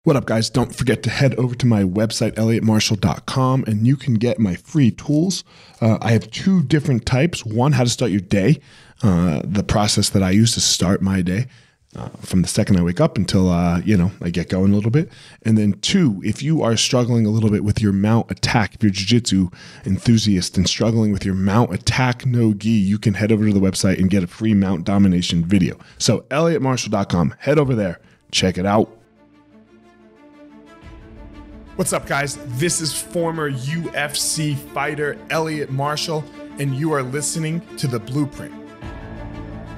What up, guys? Don't forget to head over to my website, elliottmarshall.com, and you can get my free tools. I have two different types. One, how to start your day, the process that I use to start my day from the second I wake up until, I get going a little bit. And then two, if you are struggling a little bit with your mount attack, if you're a jiu-jitsu enthusiast and struggling with your mount attack no gi, you can head over to the website and get a free mount domination video. So elliottmarshall.com, head over there, check it out. What's up, guys? This is former UFC fighter Elliott Marshall, and you are listening to The Blueprint.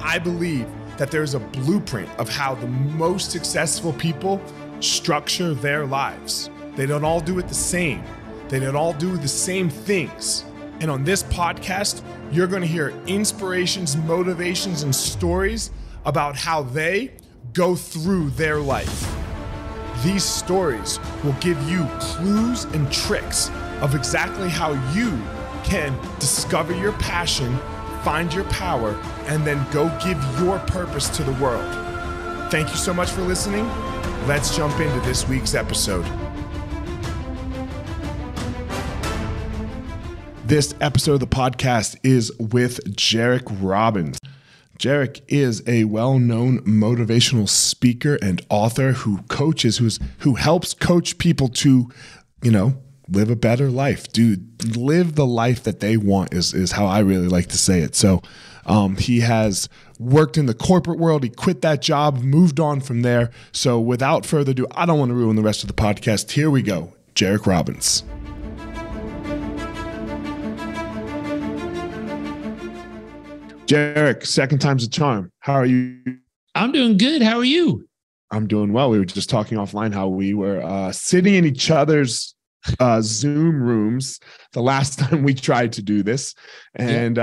I believe that there's a blueprint of how the most successful people structure their lives. They don't all do it the same. They don't all do the same things. And on this podcast, you're going to hear inspirations, motivations, and stories about how they go through their life. These stories will give you clues and tricks of exactly how you can discover your passion, find your power, and then go give your purpose to the world. Thank you so much for listening. Let's jump into this week's episode. This episode of the podcast is with Jairek Robbins. Jairek is a well-known motivational speaker and author who helps coach people to, live a better life, live the life that they want is how I really like to say it. So he has worked in the corporate world. He quit that job, moved on from there. So without further ado, I don't want to ruin the rest of the podcast. Here we go. Jairek Robbins. Jairek, second time's a charm. How are you? I'm doing good. How are you? I'm doing well. We were just talking offline how we were sitting in each other's Zoom rooms the last time we tried to do this. And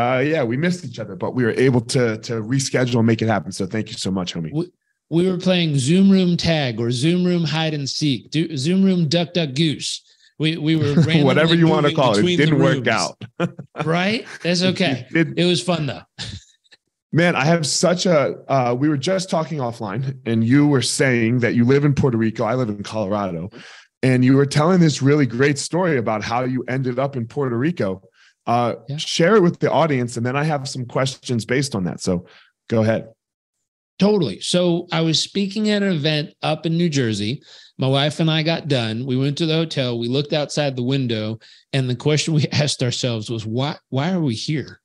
we missed each other, but we were able to reschedule and make it happen. So thank you so much, homie. We were playing Zoom room tag or Zoom room hide and seek, Zoom room duck, duck, goose. We were whatever you want to call it. It didn't work out. Right? That's okay. It was fun though. Man, I have such we were just talking offline and you were saying that you live in Puerto Rico. I live in Colorado. And you were telling this really great story about how you ended up in Puerto Rico. Share it with the audience. And then I have some questions based on that. So go ahead. Totally. So I was speaking at an event up in New Jersey. My wife and I got done. We went to the hotel. We looked outside the window. And the question we asked ourselves was, why are we here?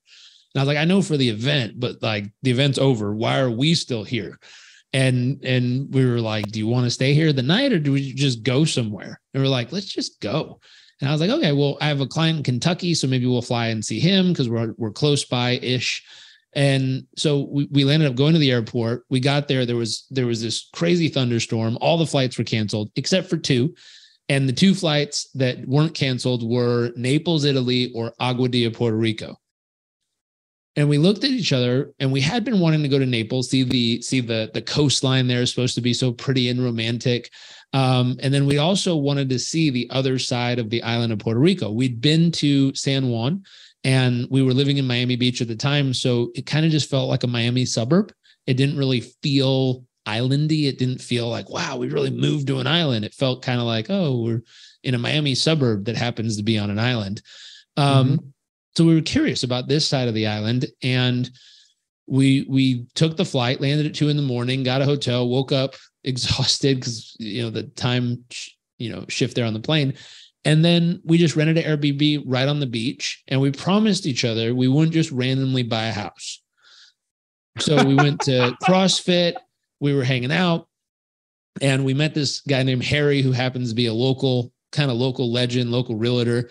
And I was like, I know for the event, but like the event's over. Why are we still here? And we were like, do you want to stay here the night or do we just go somewhere? And we're like, let's just go. And I was like, okay, well, I have a client in Kentucky, so maybe we'll fly and see him because we're close by-ish. And so we landed up going to the airport. We got there. There was this crazy thunderstorm. All the flights were canceled except for two. And the two flights that weren't canceled were Naples, Italy, or Aguadilla, Puerto Rico. And we looked at each other and we had been wanting to go to Naples, see the coastline there is supposed to be so pretty and romantic. And then we also wanted to see the other side of the island of Puerto Rico. We'd been to San Juan and we were living in Miami Beach at the time. So it kind of just felt like a Miami suburb. It didn't really feel islandy. It didn't feel like, wow, we really moved to an island. It felt kind of like, oh, we're in a Miami suburb that happens to be on an island. So we were curious about this side of the island and we took the flight, landed at 2 a.m, got a hotel, woke up exhausted because, the time, shift there on the plane. And then we just rented an Airbnb right on the beach and we promised each other we wouldn't just randomly buy a house. So we went to CrossFit, we were hanging out and we met this guy named Harry who happens to be a local legend, local realtor.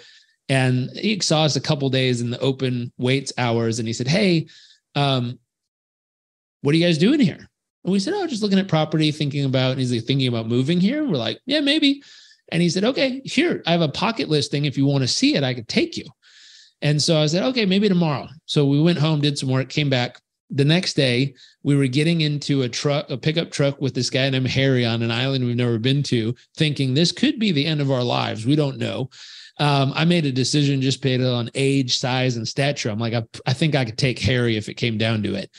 And he saw us a couple days in the open weights hours. And he said, hey, what are you guys doing here? And we said, oh, just looking at property, and he's like, thinking about moving here. And we're like, yeah, maybe. And he said, okay, here, I have a pocket listing. If you want to see it, I could take you. And so I said, okay, maybe tomorrow. So we went home, did some work, came back. The next day, we were getting into a pickup truck with this guy named Harry on an island we've never been to, thinking this could be the end of our lives. We don't know. I made a decision just based on age, size, and stature. I'm like, I think I could take Harry if it came down to it.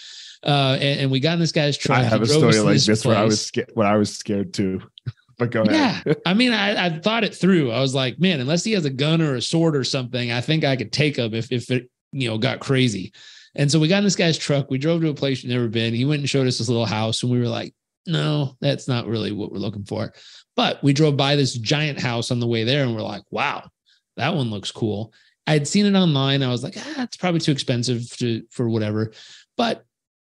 And we got in this guy's truck. I have a story like this where I was scared too. but go ahead. Yeah. I mean, I thought it through. I was like, man, unless he has a gun or a sword or something, I think I could take him if it, got crazy. And so we got in this guy's truck. We drove to a place we've never been. He went and showed us this little house. And we were like, no, that's not really what we're looking for. But we drove by this giant house on the way there. And we're like, wow, that one looks cool. I had seen it online. I was like, it's probably too expensive for whatever. But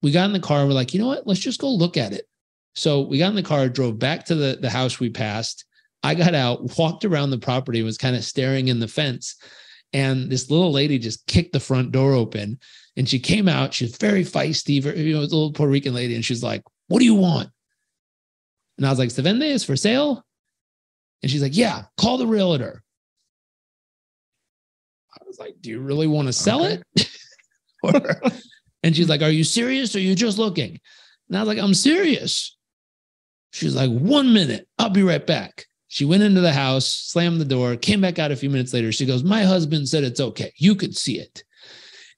we got in the car. And we're like, you know what? Let's just go look at it. So we got in the car, drove back to the house we passed. I got out, walked around the property, was kind of staring in the fence. And this little lady just kicked the front door open. And she came out. She was very feisty, a little Puerto Rican lady. And she's like, what do you want? And I was like, ¿Se vende? Is for sale? And she's like, yeah, call the realtor. I was like, do you really want to sell it? And she's like, are you serious or are you just looking? And I was like, I'm serious. She's like, 1 minute. I'll be right back. She went into the house, slammed the door, came back out a few minutes later. She goes, my husband said it's okay. You could see it.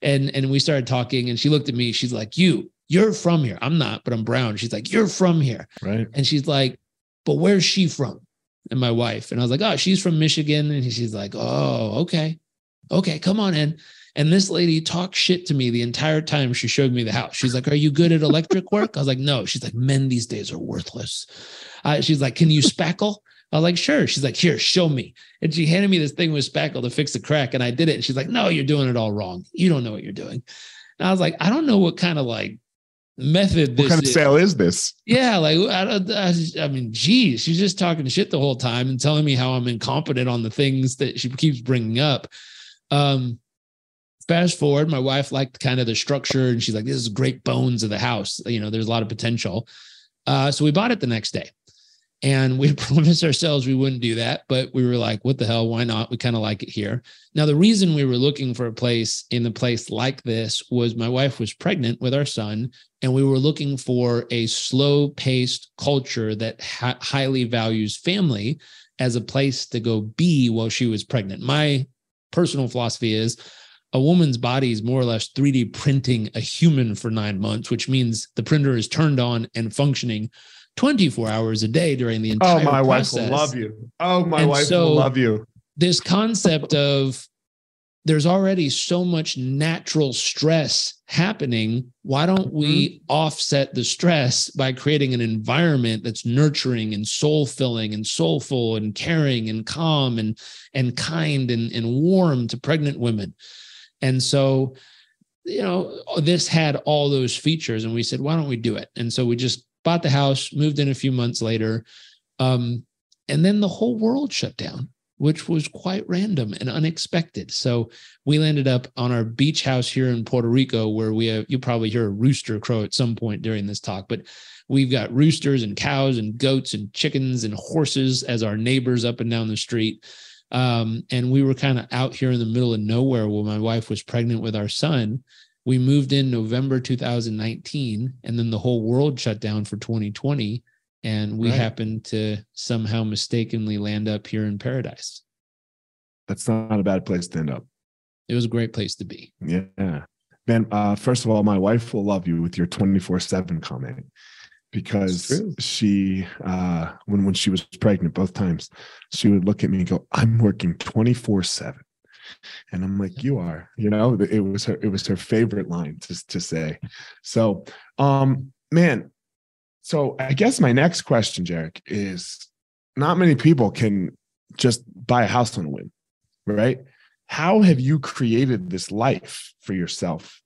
And we started talking and she looked at me. She's like, you're from here. I'm not, but I'm brown. She's like, you're from here. Right. And she's like, but where's she from? And my wife. And I was like, oh, she's from Michigan. And she's like, oh, okay. Okay, come on in. And this lady talked shit to me the entire time she showed me the house. She's like, are you good at electric work? I was like, no. She's like, men these days are worthless. She's like, can you spackle? I was like, sure. She's like, here, show me. And she handed me this thing with spackle to fix the crack. And I did it. And she's like, no, you're doing it all wrong. You don't know what you're doing. And I was like, I don't know what kind of method this is. What kind of sale is this? Yeah. I mean, geez, she's just talking shit the whole time and telling me how I'm incompetent on the things that she keeps bringing up. Fast forward, my wife liked kind of the structure and she's like, this is great bones of the house. There's a lot of potential. So we bought it the next day and we promised ourselves we wouldn't do that, but we were like, what the hell? Why not? We kind of like it here. Now, the reason we were looking for a place like this was my wife was pregnant with our son and we were looking for a slow paced culture that highly values family as a place to go be while she was pregnant. My personal philosophy is a woman's body is more or less 3D printing a human for 9 months, which means the printer is turned on and functioning 24 hours a day during the entire process. Oh, my wife will love you. Oh, my wife will love you. This concept of there's already so much natural stress happening. Why don't we offset the stress by creating an environment that's nurturing and soul-filling and soulful and caring and calm and kind and warm to pregnant women? And so, this had all those features and we said, why don't we do it? And so we just bought the house, moved in a few months later. And then the whole world shut down, which was quite random and unexpected. So we landed up on our beach house here in Puerto Rico, where you'll probably hear a rooster crow at some point during this talk, but we've got roosters and cows and goats and chickens and horses as our neighbors up and down the street. And we were kind of out here in the middle of nowhere while my wife was pregnant with our son. We moved in November 2019, and then the whole world shut down for 2020. And we happened to somehow mistakenly land up here in paradise. That's not a bad place to end up. It was a great place to be. Yeah. Man, first of all, my wife will love you with your 24/7 comment, because she, when she was pregnant both times, she would look at me and go, I'm working 24/7. And I'm like, you are, it was her favorite line to say. So, man, so I guess my next question, Jairek, is not many people can just buy a house on a whim, right? How have you created this life for yourself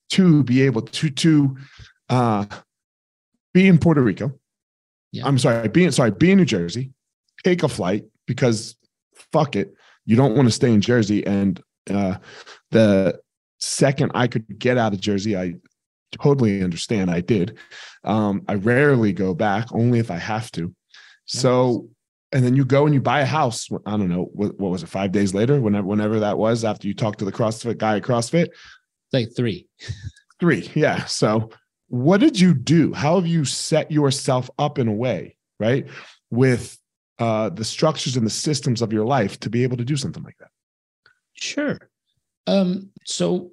to be able to be in Puerto Rico? Yeah. I'm sorry, be in New Jersey, take a flight because fuck it. You don't want to stay in Jersey. And the second I could get out of Jersey, I totally understand. I did. I rarely go back, only if I have to. Nice. So, and then you go and you buy a house. I don't know, what was it, 5 days later, whenever that was, after you talked to the CrossFit guy at CrossFit? Like 3. 3, yeah. So what did you do? How have you set yourself up in a way, right, with the structures and the systems of your life to be able to do something like that? Sure. So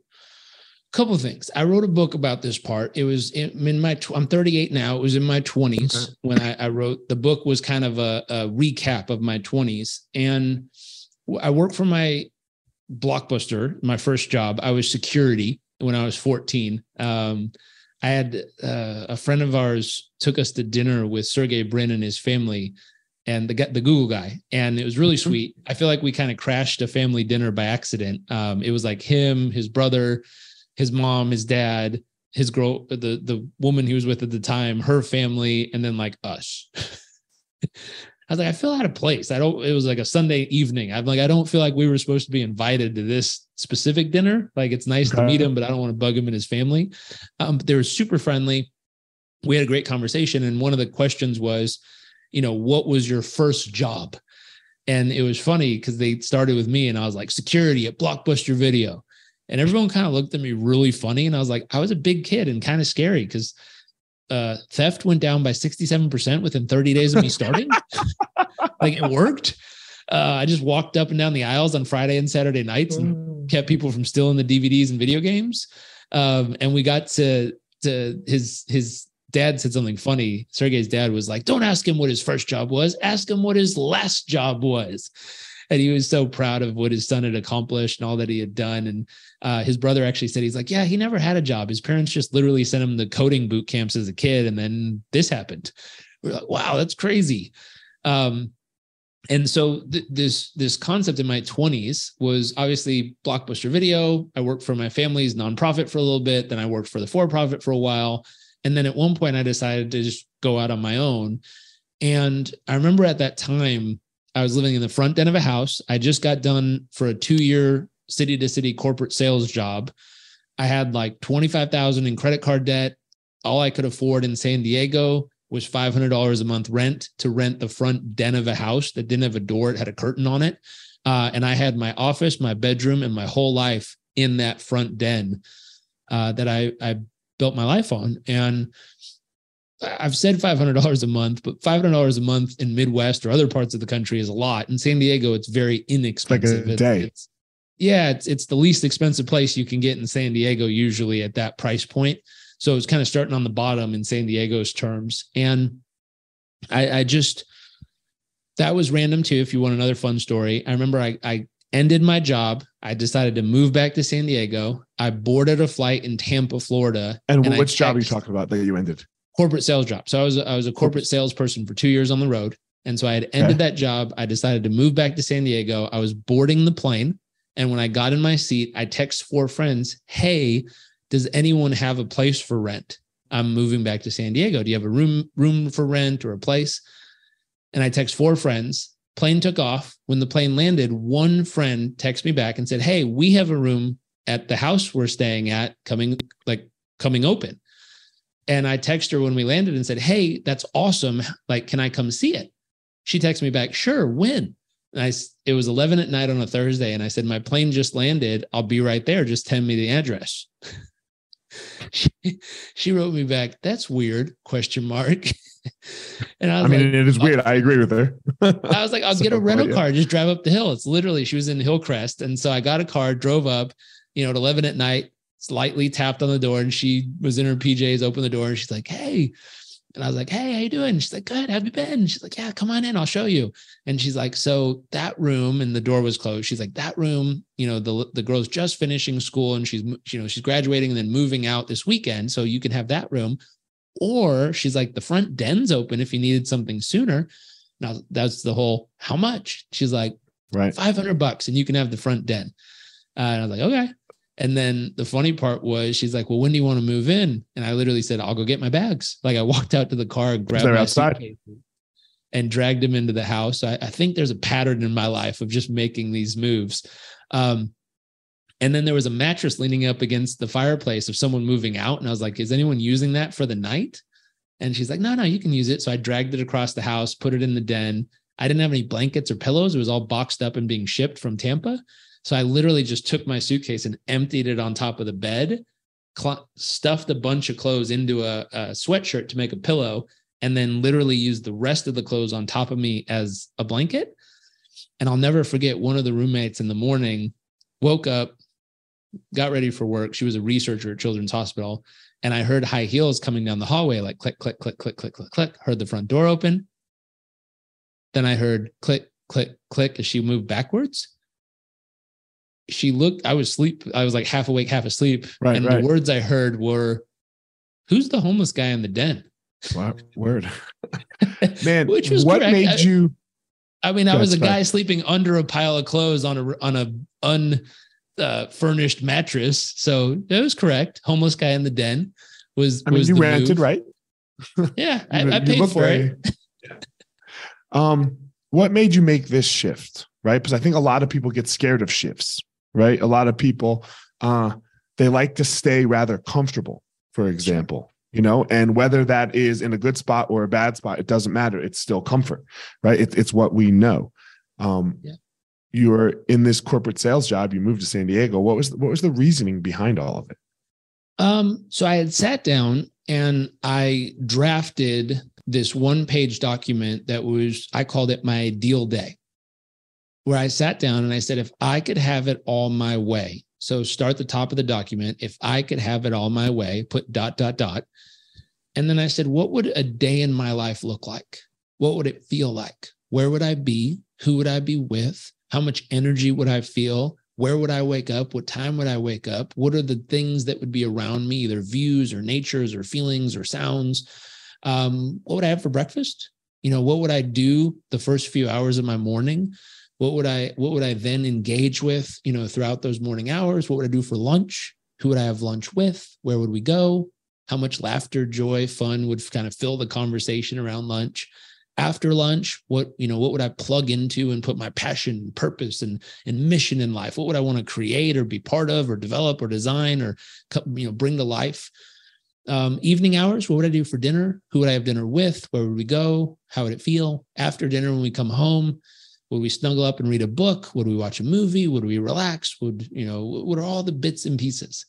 couple of things. I wrote a book about this part. It was I'm 38 now. It was in my 20s when I wrote. The book was kind of a recap of my 20s. And I worked for my Blockbuster, my first job. I was security when I was 14. I had a friend of ours took us to dinner with Sergey Brin and his family and the Google guy. And it was really sweet. I feel like we kind of crashed a family dinner by accident. It was like him, his brother, his mom, his dad, his girl, the woman he was with at the time, her family, and then like us. I was like, I feel out of place. It was like a Sunday evening. I'm like, I don't feel like we were supposed to be invited to this specific dinner. Like, it's nice to meet him, but I don't want to bug him and his family. But they were super friendly. We had a great conversation. And one of the questions was, what was your first job? And it was funny because they started with me and I was like, security at Blockbuster Video. And everyone kind of looked at me really funny. And I was like, I was a big kid and kind of scary because theft went down by 67% within 30 days of me starting. Like, it worked. I just walked up and down the aisles on Friday and Saturday nights and kept people from stealing the DVDs and video games. And we got to his dad said something funny. Sergey's dad was like, don't ask him what his first job was. Ask him what his last job was. And he was so proud of what his son had accomplished and all that he had done. And his brother actually said, he's like, yeah, he never had a job. His parents just literally sent him to coding boot camps as a kid. And then this happened. We're like, wow, that's crazy. And so this concept in my 20s was obviously Blockbuster Video. I worked for my family's nonprofit for a little bit. Then I worked for the for-profit for a while. And then at one point I decided to just go out on my own. And I remember at that time, I was living in the front den of a house. I just got done for a 2-year city to city corporate sales job. I had like $25,000 in credit card debt. All I could afford in San Diego was $500 a month rent to rent the front den of a house that didn't have a door. It had a curtain on it. And I had my office, my bedroom, and my whole life in that front den that I built my life on. And I've said $500 a month, but $500 a month in Midwest or other parts of the country is a lot. In San Diego, it's very inexpensive. Like a day. It's the least expensive place you can get in San Diego, usually at that price point. So it's kind of starting on the bottom in San Diego's terms. And I just, that was random too. If you want another fun story, I remember I ended my job. I decided to move back to San Diego. I boarded a flight in Tampa, Florida. And which job are you talking about that you ended? Corporate sales job. So I was a corporate salesperson for 2 years on the road. And so I had ended that job. I decided to move back to San Diego. I was boarding the plane. And when I got in my seat, I text 4 friends, hey, does anyone have a place for rent? I'm moving back to San Diego. Do you have a room for rent or a place? And I text 4 friends. Plane took off. When the plane landed, one friend texted me back and said, hey, we have a room at the house we're staying at coming open. And I texted her when we landed and said, hey, that's awesome. Like, can I come see it? She texted me back, sure, when? And it was 11 at night on a Thursday. And I said, my plane just landed. I'll be right there. Just send me the address. She wrote me back, that's weird, ? And I mean, it is weird. I agree with her. I was like, I'll get a rental car, just drive up the hill. It's literally, she was in Hillcrest. And so I got a car, drove up, at 11 at night, slightly tapped on the door, and she was in her PJs, opened the door, and she's like, hey. And I was like, hey, how you doing? She's like, good. How have you been? She's like, yeah, come on in. I'll show you. And she's like, so that room, and the door was closed. She's like, that room, the girl's just finishing school and she's graduating and then moving out this weekend. So you can have that room. Or she's like, the front den's open if you needed something sooner. Now that's the whole, how much? She's like, right, $500 and you can have the front den. And I was like, okay. And then the funny part was, she's like, well, when do you want to move in? And I literally said, I'll go get my bags. Like, I walked out to the car, grabbed my suitcase and dragged him into the house. I think there's a pattern in my life of just making these moves. And then there was a mattress leaning up against the fireplace of someone moving out. And I was like, is anyone using that for the night? And she's like, no, you can use it. So I dragged it across the house, put it in the den. I didn't have any blankets or pillows. It was all boxed up and being shipped from Tampa. So I literally just took my suitcase and emptied it on top of the bed, stuffed a bunch of clothes into a sweatshirt to make a pillow, and then literally used the rest of the clothes on top of me as a blanket. And I'll never forget, one of the roommates in the morning woke up, got ready for work. She was a researcher at Children's Hospital. And I heard high heels coming down the hallway, like click, click, click, click, click, click, click. Heard the front door open. Then I heard click, click, click as she moved backwards. She looked, I was asleep. I was like half awake, half asleep. Right, and right. The words I heard were, "Who's the homeless guy in the den?" Wow, word. Man, Which was what correct. made you? I mean, I was a That's guy fine. sleeping under a pile of clothes on a unfurnished mattress. So that was correct. Homeless guy in the den was. I mean, was you the rented, move. right? Yeah, You I paid look for it. What made you make this shift, right? Because I think a lot of people get scared of shifts, right? A lot of people, they like to stay rather comfortable, for example, you know, and whether that is in a good spot or a bad spot, it doesn't matter. It's still comfort, right? It's what we know. You were in this corporate sales job. You moved to San Diego. What was the reasoning behind all of it? So I had sat down and I drafted this 1-page document that was, I called it my ideal day, where I sat down and I said, if I could have it all my way. So start the top of the document. If I could have it all my way, put ... And then I said, what would a day in my life look like? What would it feel like? Where would I be? Who would I be with? How much energy would I feel? Where would I wake up? What time would I wake up? What are the things that would be around me, either views or natures or feelings or sounds? What would I have for breakfast? You know, what would I do the first few hours of my morning? What would I then engage with, you know, throughout those morning hours? What would I do for lunch? Who would I have lunch with? Where would we go? How much laughter, joy, fun would kind of fill the conversation around lunch? After lunch, what would I plug into and put my passion, purpose, and mission in life? What would I want to create or be part of or develop or design or, you know, bring to life? Evening hours, what would I do for dinner? Who would I have dinner with? Where would we go? How would it feel? After dinner, when we come home, would we snuggle up and read a book? Would we watch a movie? Would we relax? What are all the bits and pieces?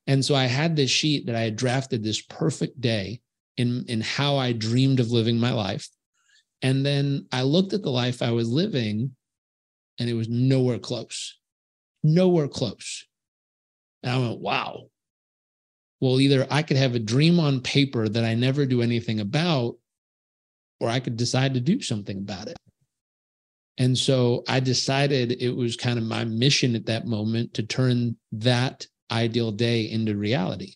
And so I had this sheet that I had drafted this perfect day in how I dreamed of living my life. And then I looked at the life I was living and it was nowhere close. And I went, wow. Well, either I could have a dream on paper that I never do anything about, or I could decide to do something about it. And so I decided it was kind of my mission at that moment to turn that ideal day into reality.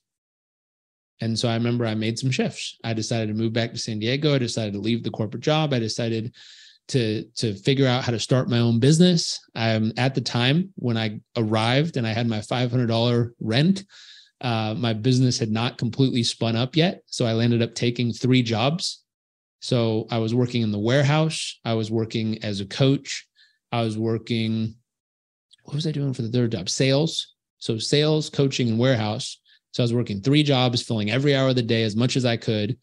And so I remember I made some shifts. I decided to move back to San Diego. I decided to leave the corporate job. I decided to figure out how to start my own business. At the time when I arrived and I had my $500 rent, my business had not completely spun up yet. So I ended up taking 3 jobs. So I was working in the warehouse. I was working as a coach. I was working, what was I doing for the third job? Sales. So sales, coaching, and warehouse. So I was working 3 jobs, filling every hour of the day as much as I could.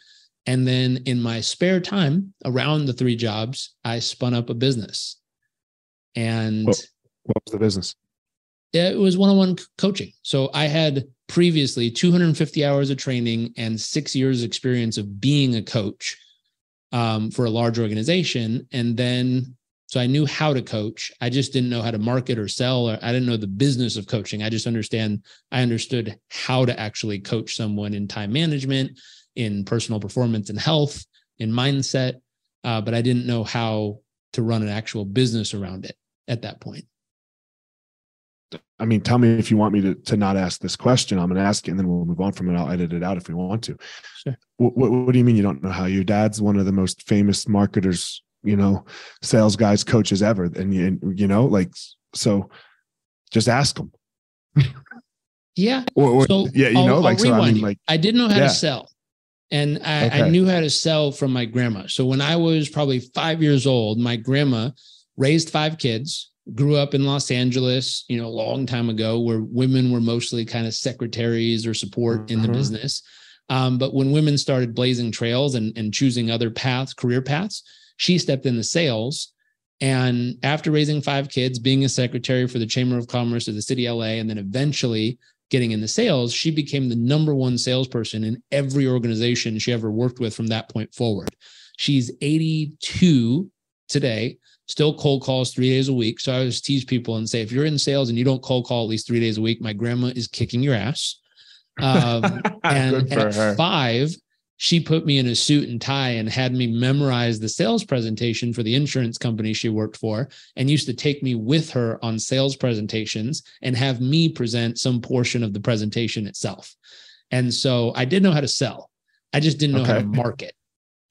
And then in my spare time around the 3 jobs, I spun up a business. And what was the business? It was one-on-one coaching. So I had previously 250 hours of training and 6 years experience of being a coach for a large organization. And then, so I knew how to coach. I just didn't know how to market or sell, or I didn't know the business of coaching. I understood how to actually coach someone in time management, in personal performance and health, in mindset. But I didn't know how to run an actual business around it at that point. I mean, tell me if you want me to not ask this question. I'm going to ask it and then we'll move on from it. I'll edit it out if we want to. Sure. What do you mean you don't know how? Your dad's one of the most famous marketers, you know, sales guys, coaches ever. And you know, like, so just ask him. Yeah. So, yeah, you know, like, so I mean, like, I didn't know how to sell. And I knew how to sell from my grandma. So when I was probably 5 years old, my grandma raised 5 kids, grew up in Los Angeles, you know, a long time ago, where women were mostly kind of secretaries or support in the business. But when women started blazing trails and choosing other paths, career paths, she stepped into sales. And after raising 5 kids, being a secretary for the Chamber of Commerce of the city of LA, and then eventually getting into sales, she became the #1 salesperson in every organization she ever worked with from that point forward. She's 82 today. still cold calls 3 days a week. So I always tease people and say, if you're in sales and you don't cold call at least 3 days a week, my grandma is kicking your ass. And at her 5, she put me in a suit and tie and had me memorize the sales presentation for the insurance company she worked for, and used to take me with her on sales presentations and have me present some portion of the presentation itself. And so I did know how to sell. I just didn't know how to market.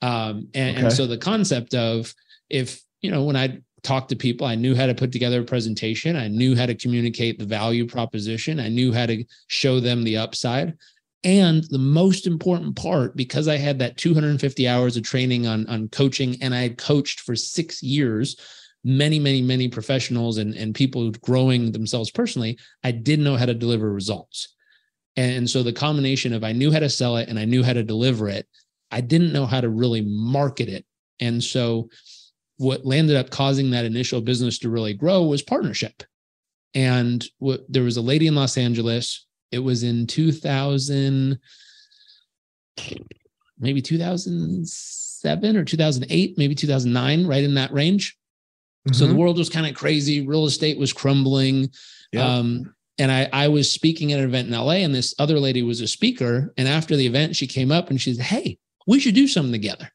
And so the concept of, if, when I talked to people, I knew how to put together a presentation. I knew how to communicate the value proposition. I knew how to show them the upside. And the most important part, because I had that 250 hours of training on coaching, and I had coached for 6 years, many professionals and people growing themselves personally, I didn't know how to deliver results. And so the combination of, I knew how to sell it and I knew how to deliver it, I didn't know how to really market it. And so what landed up causing that initial business to really grow was partnership. And there was a lady in Los Angeles. It was in 2000, maybe 2007 or 2008, maybe 2009, right in that range. Mm-hmm. So the world was kind of crazy. Real estate was crumbling. Yeah. And I was speaking at an event in LA, and this other lady was a speaker. And after the event, she came up and she said, "Hey, we should do something together."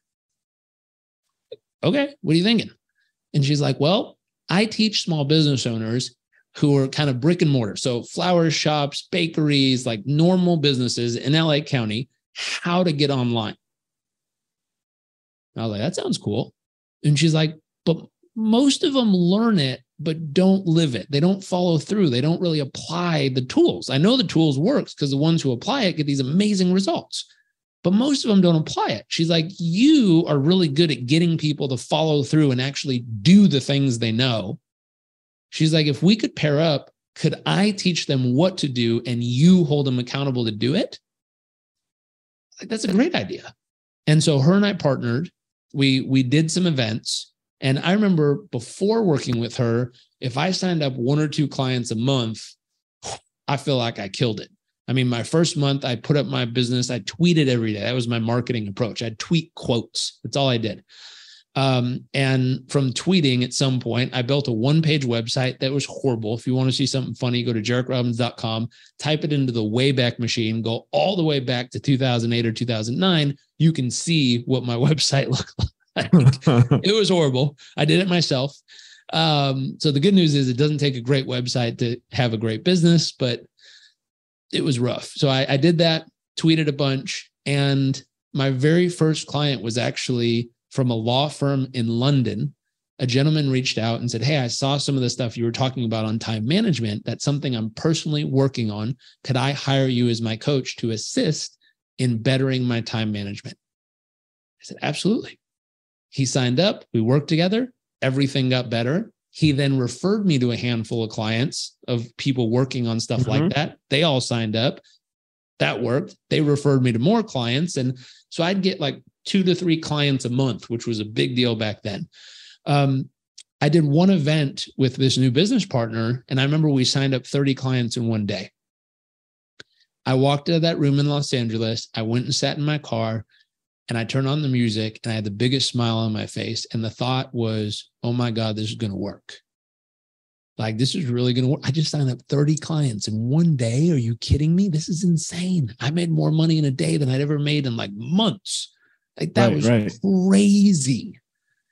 Okay, what are you thinking? And she's like, "Well, I teach small business owners who are kind of brick and mortar, so flower shops, bakeries, like normal businesses in LA County, how to get online." I was like, "That sounds cool." And she's like, "But most of them learn it, but don't live it. They don't follow through. They don't really apply the tools. I know the tools works because the ones who apply it get these amazing results, but most of them don't apply it." She's like, "You are really good at getting people to follow through and actually do the things they know." She's like, "If we could pair up, could I teach them what to do and you hold them accountable to do it?" Like, that's a great idea. And so her and I partnered. We did some events. And I remember before working with her, if I signed up 1 or 2 clients a month, I feel like I killed it. I mean, my first month, I put up my business. I tweeted every day. That was my marketing approach. I'd tweet quotes. That's all I did. And from tweeting, at some point, I built a 1-page website that was horrible. If you want to see something funny, go to JarekRobbins.com, type it into the Wayback Machine, go all the way back to 2008 or 2009. You can see what my website looked like. It was horrible. I did it myself. So the good news is it doesn't take a great website to have a great business, but it was rough. So I did that, tweeted a bunch, and my very first client was actually from a law firm in London. A gentleman reached out and said, "Hey, I saw some of the stuff you were talking about on time management. That's something I'm personally working on. Could I hire you as my coach to assist in bettering my time management?" I said, "Absolutely." He signed up. We worked together. Everything got better. He then referred me to a handful of clients of people working on stuff like that. They all signed up. That worked. They referred me to more clients. And so I'd get like 2 to 3 clients a month, which was a big deal back then. I did one event with this new business partner, and I remember we signed up 30 clients in one day. I walked out of that room in Los Angeles. I went and sat in my car, and I turned on the music, and I had the biggest smile on my face. And the thought was, "Oh my God, this is going to work. Like, this is really going to work. I just signed up 30 clients in one day. Are you kidding me? This is insane. I made more money in a day than I'd ever made in like months." Like, that was crazy.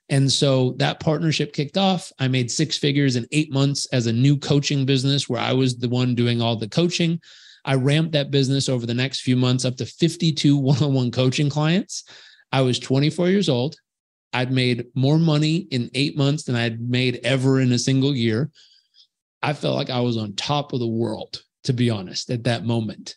And so that partnership kicked off. I made 6 figures in 8 months as a new coaching business where I was the one doing all the coaching. I ramped that business over the next few months up to 52 one-on-one coaching clients. I was 24 years old. I'd made more money in 8 months than I'd made ever in a single year. I felt like I was on top of the world, to be honest, at that moment.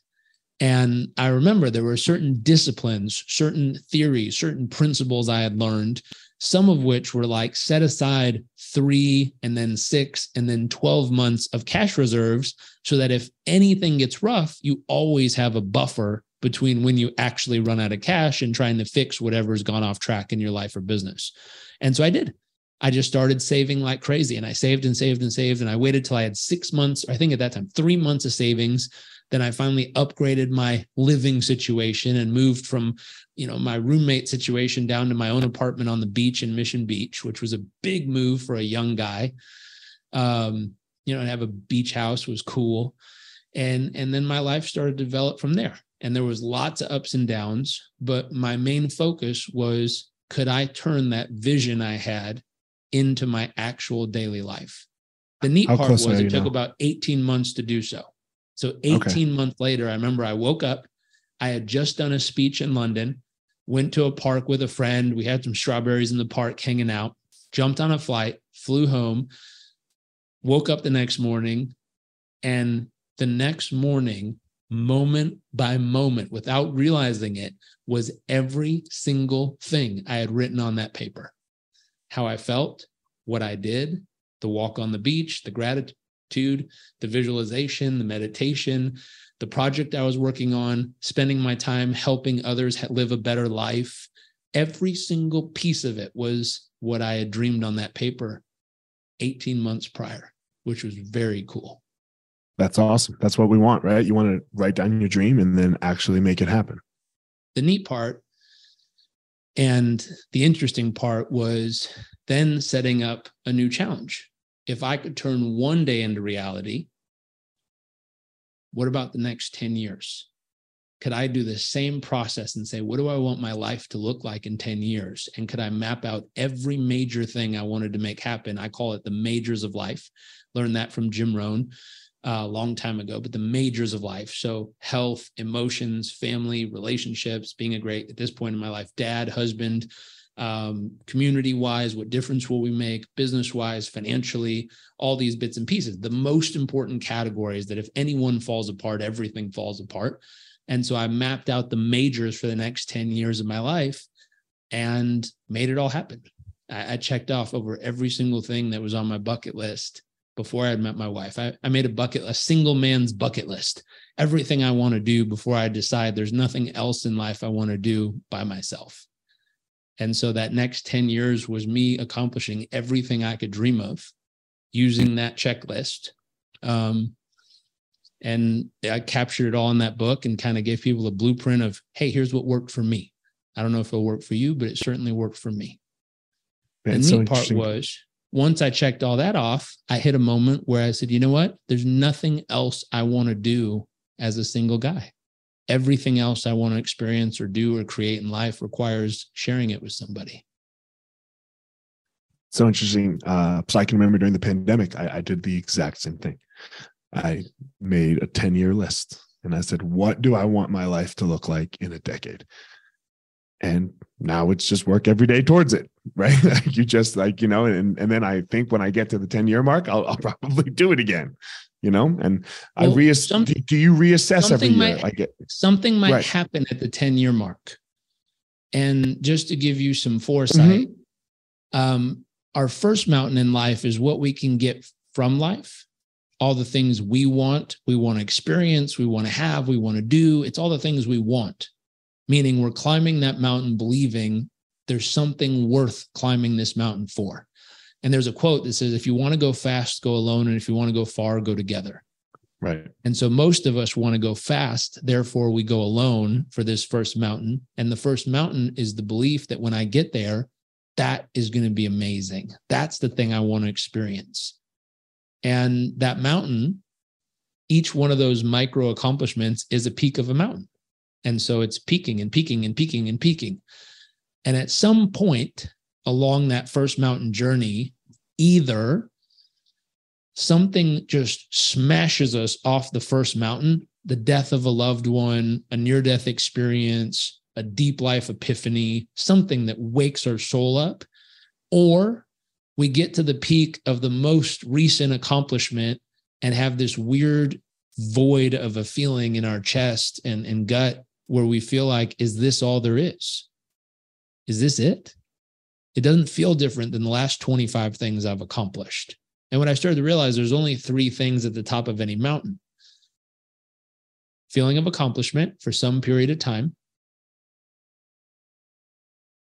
And I remember there were certain disciplines, certain theories, certain principles I had learned, some of which were like set aside 3 and then 6 and then 12 months of cash reserves so that if anything gets rough, you always have a buffer between when you actually run out of cash and trying to fix whatever's gone off track in your life or business. And so I did. I just started saving like crazy, and I saved and saved and saved. And I waited till I had 6 months, I think at that time, 3 months of savings. Then I finally upgraded my living situation and moved from, my roommate situation down to my own apartment on the beach in Mission Beach, which was a big move for a young guy. And have a beach house was cool. And then my life started to develop from there. And there was lots of ups and downs, but my main focus was, could I turn that vision I had into my actual daily life? The neat part was it took about 18 months to do so. So 18 months later, I remember I woke up, I had just done a speech in London, went to a park with a friend. We had some strawberries in the park hanging out, jumped on a flight, flew home, woke up the next morning, and the next morning, moment by moment, without realizing it, was every single thing I had written on that paper. How I felt, what I did, the walk on the beach, the gratitude, the visualization, the meditation, the project I was working on, spending my time helping others live a better life. Every single piece of it was what I had dreamed on that paper 18 months prior, which was very cool. That's awesome. That's what we want, right? You want to write down your dream and then actually make it happen. The neat part and the interesting part was then setting up a new challenge. If I could turn one day into reality, what about the next 10 years? Could I do the same process and say, what do I want my life to look like in 10 years? And could I map out every major thing I wanted to make happen? I call it the majors of life. Learned that from Jim Rohn a long time ago, but the majors of life. So health, emotions, family, relationships, being a great, at this point in my life, dad, husband, community-wise, what difference will we make, business-wise, financially, all these bits and pieces. The most important category is that if anyone falls apart, everything falls apart. And so I mapped out the majors for the next 10 years of my life and made it all happen. I checked off over every single thing that was on my bucket list before I had met my wife. I made a single man's bucket list, everything I want to do before I decide there's nothing else in life I want to do by myself. And so that next 10 years was me accomplishing everything I could dream of using that checklist. And I captured it all in that book and kind of gave people a blueprint of, hey, here's what worked for me. I don't know if it'll work for you, but it certainly worked for me. The neat part was, once I checked all that off, I hit a moment where I said, you know what? There's nothing else I want to do as a single guy. Everything else I want to experience or do or create in life requires sharing it with somebody. So interesting. So I can remember during the pandemic, I did the exact same thing. I made a 10-year list and I said, what do I want my life to look like in a decade? And now it's just work every day towards it, right? You just and then I think when I get to the 10-year mark, I'll probably do it again, and do you reassess every year? Something might happen at the 10-year mark. And just to give you some foresight, our first mountain in life is what we can get from life. All the things we want to experience, we want to have, we want to do. It's all the things we want. Meaning we're climbing that mountain believing there's something worth climbing this mountain for. And there's a quote that says, if you want to go fast, go alone. And if you want to go far, go together. Right. And so most of us want to go fast. Therefore, we go alone for this first mountain. And the first mountain is the belief that when I get there, that is going to be amazing. That's the thing I want to experience. And that mountain, each one of those micro accomplishments is a peak of a mountain. And so it's peaking and peaking and peaking and peaking. And at some point along that first mountain journey, either something just smashes us off the first mountain, the death of a loved one, a near-death experience, a deep life epiphany, something that wakes our soul up, or we get to the peak of the most recent accomplishment and have this weird void of a feeling in our chest and gut where we feel like, is this all there is? Is this it? It doesn't feel different than the last 25 things I've accomplished. And when I started to realize there's only 3 things at the top of any mountain: feeling of accomplishment for some period of time,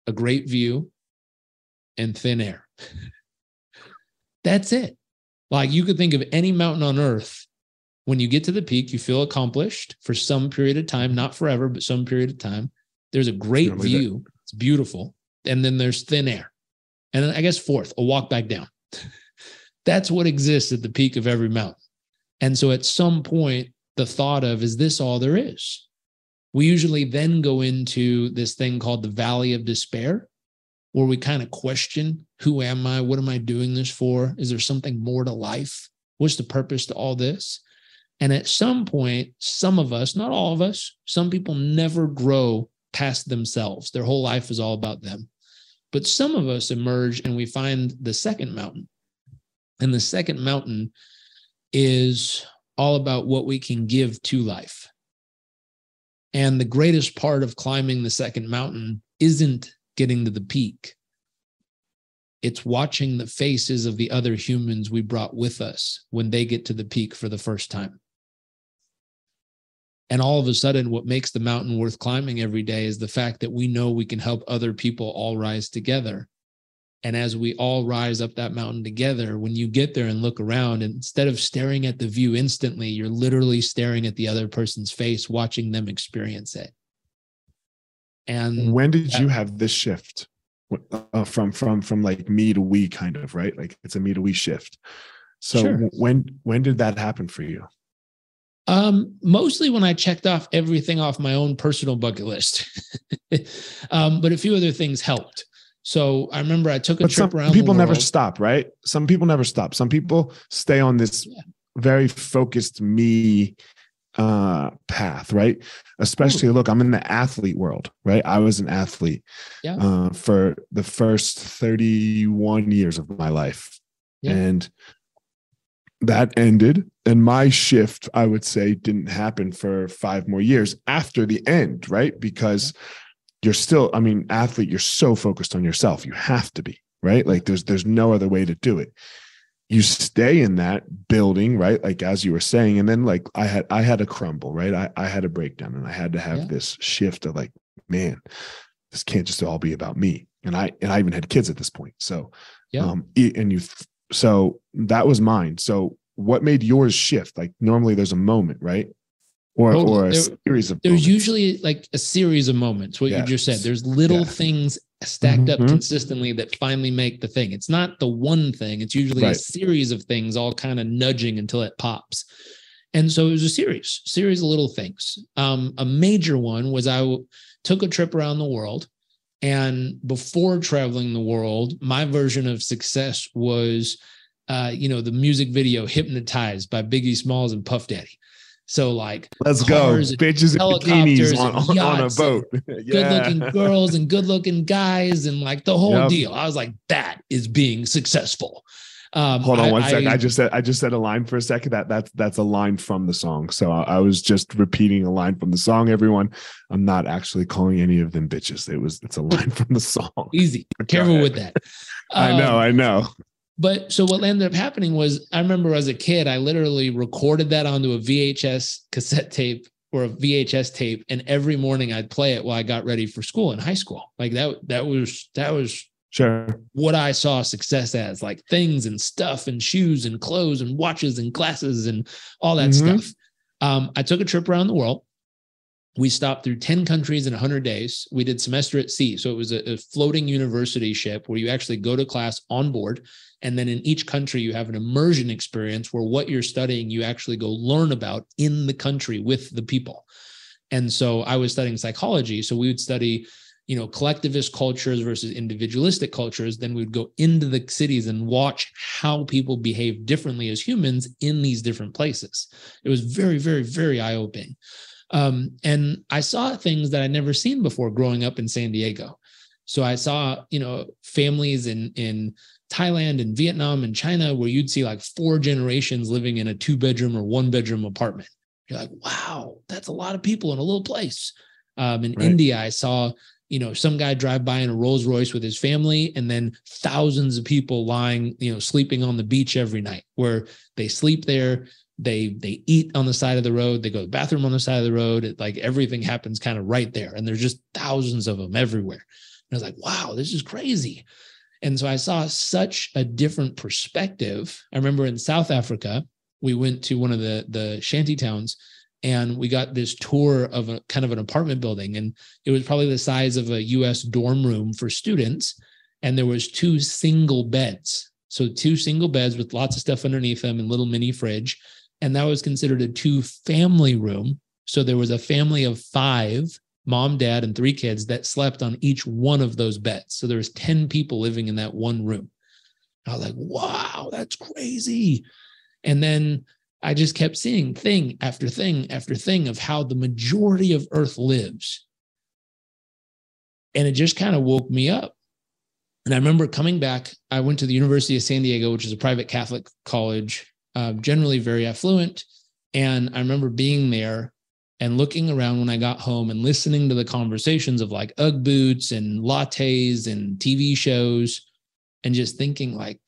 a great view, and thin air. That's it. Like, you could think of any mountain on earth When you get to the peak, you feel accomplished for some period of time, not forever, but some period of time. There's a great view. It's beautiful. And then there's thin air. And then I guess fourth, a walk back down. That's what exists at the peak of every mountain. And so at some point, the thought of, is this all there is? We usually then go into this thing called the valley of despair, where we kind of question, who am I? What am I doing this for? Is there something more to life? What's the purpose to all this? And at some point, some of us, not all of us, some people never grow past themselves. Their whole life is all about them. But some of us emerge and we find the second mountain. And the second mountain is all about what we can give to life. And the greatest part of climbing the second mountain isn't getting to the peak. It's watching the faces of the other humans we brought with us when they get to the peak for the first time. And all of a sudden, what makes the mountain worth climbing every day is the fact that we know we can help other people all rise together. And as we all rise up that mountain together, when you get there and look around, and instead of staring at the view instantly, you're literally staring at the other person's face, watching them experience it. And when did you have this shift from like me to we kind of, right? Like it's a me to we shift. So sure. When did that happen for you? Mostly when I checked off everything off my own personal bucket list. But a few other things helped. So I remember I took a trip around the world. People never stop, right? Some people never stop. Some people stay on this very focused me path, right? Especially, look, I'm in the athlete world, right? I was an athlete for the first 31 years of my life. Yeah. And that ended. And my shift, I would say, didn't happen for 5 more years after the end, right? Because you're still, I mean, athlete, you're so focused on yourself. You have to be, right? Like there's no other way to do it. You stay in that building, right? Like, as you were saying, and then like I had a crumble, right? I had a breakdown, and I had to have this shift of like, man, this can't just all be about me. And I even had kids at this point. So, so that was mine. So what made yours shift? Like normally there's a moment, right? Or a series of there's moments. Usually like a series of moments, what you just said. There's little things stacked up consistently that finally make the thing. It's not the one thing. It's usually a series of things all kind of nudging until it pops. And so it was a series of little things. A major one was I took a trip around the world. And before traveling the world, my version of success was, the music video Hypnotized by Biggie Smalls and Puff Daddy. So like, let's go, bitches in bikinis on a boat, good-looking girls and good-looking guys, and like the whole deal. I was like, that is being successful. Hold on one second. I just said a line for a second. That's a line from the song. So I was just repeating a line from the song. Everyone, I'm not actually calling any of them bitches. It's a line from the song. Easy. Careful with that. I know. But so what ended up happening was, I remember as a kid, I literally recorded that onto a VHS cassette tape or a VHS tape, and every morning I'd play it while I got ready for school in high school. Like that was sure what I saw success as, like things and stuff and shoes and clothes and watches and glasses and all that stuff. I took a trip around the world. We stopped through 10 countries in 100 days. We did semester at sea. So it was a floating university ship where you actually go to class on board. And then in each country, you have an immersion experience where what you're studying, you actually go learn about in the country with the people. And so I was studying psychology. So we would study, collectivist cultures versus individualistic cultures. Then we'd go into the cities and watch how people behave differently as humans in these different places. It was very, very, very eye-opening. And I saw things that I'd never seen before growing up in San Diego. So I saw, families in Thailand and Vietnam and China where you'd see like 4 generations living in a 2-bedroom or 1-bedroom apartment. You're like, wow, that's a lot of people in a little place. In India, I saw, some guy drive by in a Rolls Royce with his family, and then thousands of people lying, sleeping on the beach every night, where they sleep there. They eat on the side of the road. They go to the bathroom on the side of the road. Like everything happens kind of right there. And there's just thousands of them everywhere. And I was like, wow, this is crazy. And so I saw such a different perspective. I remember in South Africa, we went to one of the shanty towns, and we got this tour of a kind of an apartment building. And it was probably the size of a US dorm room for students. And there was 2 single beds. So 2 single beds with lots of stuff underneath them and little mini fridge. And that was considered a 2-family room. So there was a family of 5, mom, dad, and 3 kids that slept on each one of those beds. So there was 10 people living in that one room. I was like, wow, that's crazy. And then I just kept seeing thing after thing after thing of how the majority of Earth lives. And it just kind of woke me up. And I remember coming back, I went to the University of San Diego, which is a private Catholic college, generally very affluent. And I remember being there and looking around when I got home and listening to the conversations of like Ugg boots and lattes and TV shows, and just thinking like,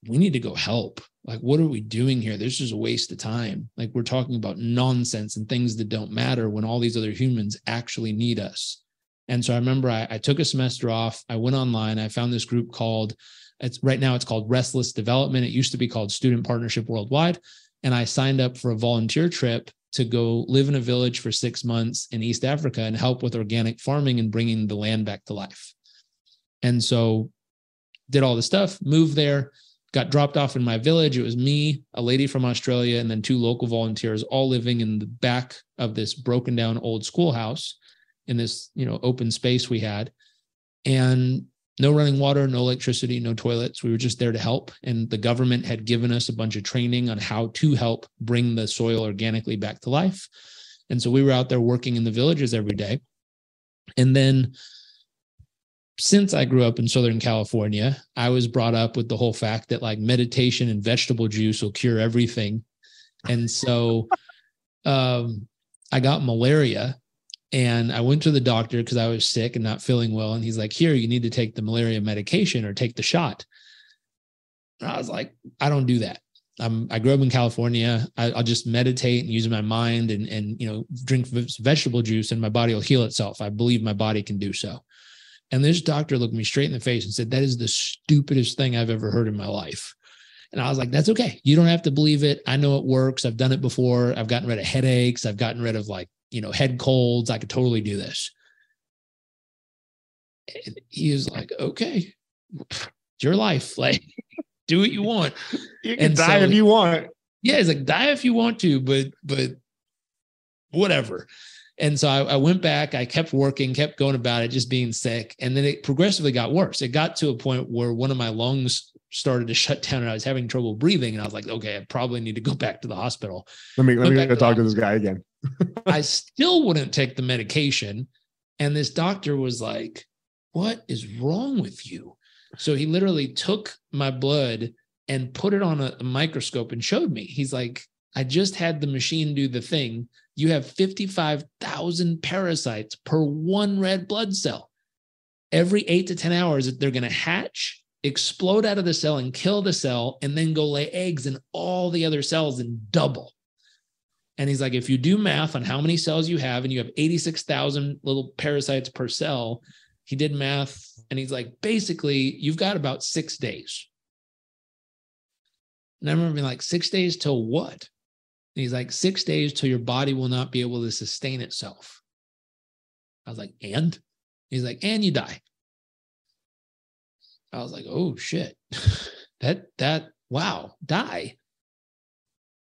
we need to go help. Like, what are we doing here? This is a waste of time. Like, we're talking about nonsense and things that don't matter when all these other humans actually need us. And so I remember I took a semester off. I went online. I found this group called, right now it's called Restless Development. It used to be called Student Partnership Worldwide. And I signed up for a volunteer trip to go live in a village for 6 months in East Africa and help with organic farming and bringing the land back to life. And so did all the stuff, moved there, got dropped off in my village. It was me, a lady from Australia, and then 2 local volunteers, all living in the back of this broken down old schoolhouse in this, open space we had. And no running water, no electricity, no toilets. We were just there to help. And the government had given us a bunch of training on how to help bring the soil organically back to life. And so we were out there working in the villages every day. And then since I grew up in Southern California, I was brought up with the whole fact that like meditation and vegetable juice will cure everything. And so I got malaria, and I went to the doctor because I was sick and not feeling well. And he's like, here, you need to take the malaria medication or take the shot. And I was like, I don't do that. I grew up in California. I'll just meditate and use my mind and drink vegetable juice, and my body will heal itself. I believe my body can do so. And this doctor looked me straight in the face and said, that is the stupidest thing I've ever heard in my life. And I was like, that's okay. You don't have to believe it. I know it works. I've done it before. I've gotten rid of headaches. I've gotten rid of head colds. I could totally do this. And he was like, okay, it's your life. Like, do what you want. You can die if you want. Yeah. He's like, die if you want to, but whatever. And so I went back, I kept working, kept going about it, just being sick. And then it progressively got worse. It got to a point where one of my lungs started to shut down and I was having trouble breathing. And I was like, okay, I probably need to go back to the hospital. Let me go talk to this guy again. I still wouldn't take the medication. And this doctor was like, what is wrong with you? So he literally took my blood and put it on a microscope and showed me. He's like, I just had the machine do the thing. You have 55,000 parasites per one red blood cell. Every 8 to 10 hours, they're going to hatch, explode out of the cell and kill the cell, and then go lay eggs in all the other cells and double. And he's like, if you do math on how many cells you have, and you have 86,000 little parasites per cell, he did math, and he's like, basically, you've got about 6 days. And I remember being like, 6 days till what? And he's like, 6 days till your body will not be able to sustain itself. I was like, and? He's like, and you die. I was like, oh shit, wow, die.